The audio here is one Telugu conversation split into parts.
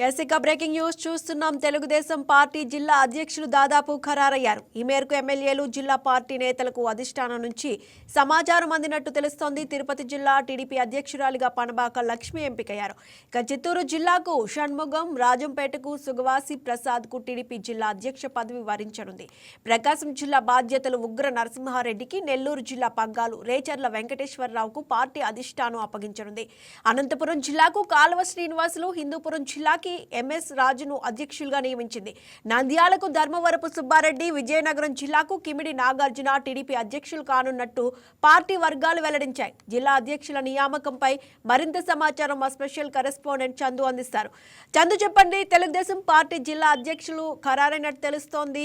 ఎస్సీక బ్రేకింగ్ న్యూస్ చూస్తున్నాం. తెలుగుదేశం పార్టీ జిల్లా అధ్యక్షులు దాదాపు ఖరారయ్యారు. ఈ మేరకు ఎమ్మెల్యేలు జిల్లా పార్టీ నేతలకు అధిష్టానం నుంచి సమాచారం అందినట్టు తెలుస్తోంది. తిరుపతి జిల్లా టీడీపీ అధ్యక్షురాలిగా పనబాక లక్ష్మి ఎంపికయ్యారు. ఇక చిత్తూరు జిల్లాకు షణ్ముగం, రాజంపేటకు సుగవాసి ప్రసాద్కు టీడీపీ జిల్లా అధ్యక్ష పదవి వరించనుంది. ప్రకాశం జిల్లా బాధ్యతలు ఉగ్ర నరసింహారెడ్డికి, నెల్లూరు జిల్లా పగ్గాలు రేచర్ల వెంకటేశ్వరరావుకు పార్టీ అధిష్టానం అప్పగించనుంది. అనంతపురం జిల్లాకు కాలువ శ్రీనివాసులు, హిందూపురం జిల్లాకి ఎంఎస్ రాజును అధ్యక్షులుగా నియమించింది. నంద్యాలకు ధర్మవరపు సుబ్బారెడ్డి, విజయనగరం జిల్లాకు కిమిడి నాగార్జున టీడీపీ అధ్యక్షులు కానున్నట్టు పార్టీ వర్గాలు వెల్లడించాయి. జిల్లా అధ్యక్షుల నియామకంపై మరింత సమాచారం మా స్పెషల్ కరెస్పాండెంట్ చందు అందిస్తారు. చందు, చెప్పండి, తెలుగుదేశం పార్టీ జిల్లా అధ్యక్షులు ఖరారైనట్టు తెలుస్తోంది.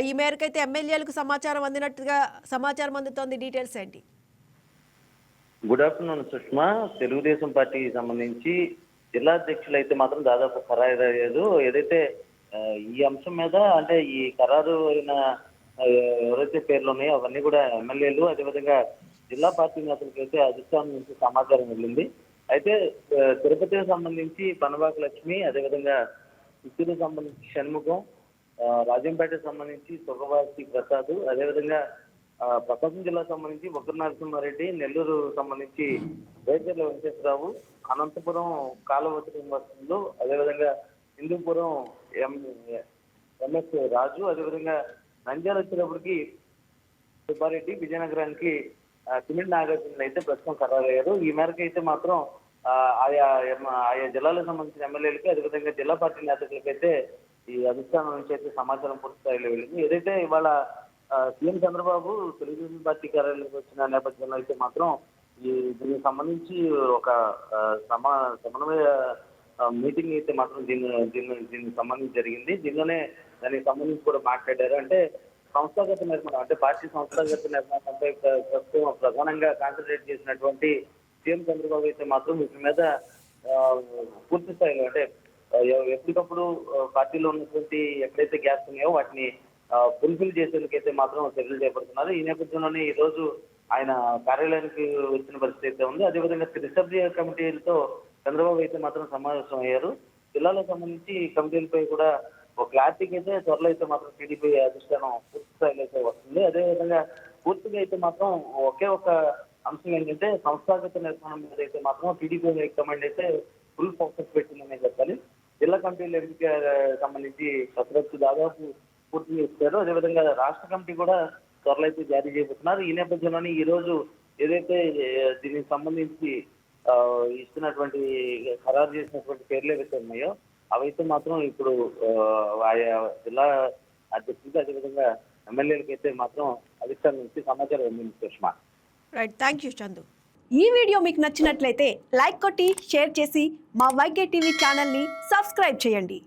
ఈ మేరకైతే ఎమ్మెల్యేలకు సమాచారం అందినట్టుగా సమాచారం అందుతోంది. డీటెయిల్స్ ఏంటి? Good afternoon Sushma. తెలుగుదేశం పార్టీకి సంబంధించి జిల్లా అధ్యక్షులు అయితే మాత్రం దాదాపు ఖరారు అయ్యారు. ఏదైతే ఈ అంశం మీద అంటే ఈ ఖరారు అయిన ఎవరైతే పేర్లు ఉన్నాయో అవన్నీ కూడా ఎమ్మెల్యేలు, అదేవిధంగా జిల్లా పార్టీ నేతలకు అయితే అధిష్టానం నుంచి సమాచారం వెళ్ళింది. అయితే తిరుపతికి సంబంధించి పనబాక లక్ష్మి, అదేవిధంగా చిత్తూరుకు సంబంధించి షణ్ముఖం, రాజంపేటకు సంబంధించి సుగవాసి ప్రసాద్, అదేవిధంగా ప్రకాశం జిల్లాకు సంబంధించి ఉగ్ర నరసింహారెడ్డి, నెల్లూరు సంబంధించి రేచర్ల వెంకటేశ్వరరావు, అనంతపురం కాలువ శ్రీనివాసులు, అదేవిధంగా హిందూపురం ఎంఎస్ రాజు, అదేవిధంగా నంద్యాల వచ్చేటప్పటికి సుబ్బారెడ్డి, విజయనగరానికి కిమిడి నాగార్జున అయితే ప్రస్తుతం ఖరారయ్యారు. ఈ మేరకు అయితే మాత్రం ఆయా జిల్లాలకు సంబంధించిన ఎమ్మెల్యేలకి, అదేవిధంగా జిల్లా పార్టీ నేతలకి అయితే ఈ అధిష్టానం నుంచి అయితే సమాచారం పూర్తి స్థాయిలో వెళ్ళింది. ఏదైతే ఇవాళ సీఎం చంద్రబాబు తెలుగుదేశం పార్టీ కార్యాలయానికి వచ్చిన నేపథ్యంలో అయితే మాత్రం దీనికి సంబంధించి ఒక సమన్వయ మీటింగ్ అయితే మాత్రం దీనికి సంబంధించి జరిగింది. దీనిలోనే దానికి సంబంధించి కూడా మాట్లాడారు. అంటే సంస్థాగత నిర్మాణం, అంటే పార్టీ సంస్థాగత నిర్మాణంపై ప్రస్తుతం ప్రధానంగా కాన్సన్ట్రేట్ చేసినటువంటి సీఎం చంద్రబాబు అయితే మాత్రం వీటి మీద పూర్తి స్థాయిలో అంటే ఎప్పటికప్పుడు పార్టీలో ఉన్నటువంటి ఎక్కడైతే గ్యాప్స్ ఉన్నాయో వాటిని ఫుల్ఫిల్ చేసేందుకైతే మాత్రం చర్యలు చేపడుతున్నారు. ఈ నేపథ్యంలోనే ఈ రోజు ఆయన కార్యాలయానికి వచ్చిన పరిస్థితి అయితే ఉంది. అదేవిధంగా త్రిసభ్య కమిటీలతో చంద్రబాబు అయితే మాత్రం సమావేశం అయ్యారు. జిల్లాలకు సంబంధించి కమిటీలపై కూడా ఒక క్లారిటీకి అయితే త్వరలో అయితే మాత్రం టీడీపీ అధిష్టానం పూర్తి స్థాయిలో అయితే వస్తుంది. అదేవిధంగా పూర్తిగా అయితే మాత్రం ఒకే ఒక అంశం ఏంటంటే సంస్థాగత నిర్మాణం మీద అయితే మాత్రం టీడీపీ హైకమాండ్ అయితే ఫుల్ ఫోకస్ పెట్టిందనే చెప్పాలి. జిల్లా కమిటీల ఎంపిక సంబంధించి కసరత్తు దాదాపు పూర్తి చేశారు. అదేవిధంగా రాష్ట్ర కమిటీ కూడా త్వరలో అయితే జారీ చేయబోతున్నారు. ఈ నేపథ్యంలోనే ఈ రోజు ఏదైతే దీనికి సంబంధించి ఇస్తున్నటువంటి ఖరారు చేసినటువంటి పేర్లు ఏవైతే ఉన్నాయో అవైతే మాత్రం ఇప్పుడు ఆయా జిల్లా అధ్యక్షులకు, అదేవిధంగా ఎమ్మెల్యేలకు అయితే మాత్రం అధిష్టానం నుంచి సమాచారం అందింది. Sushma, right, thank you Chandu. ఈ వీడియో మీకు నచ్చినట్లయితే లైక్ కొట్టి షేర్ చేసి మా వైకే టీవీ ఛానల్ని సబ్స్క్రైబ్ చేయండి.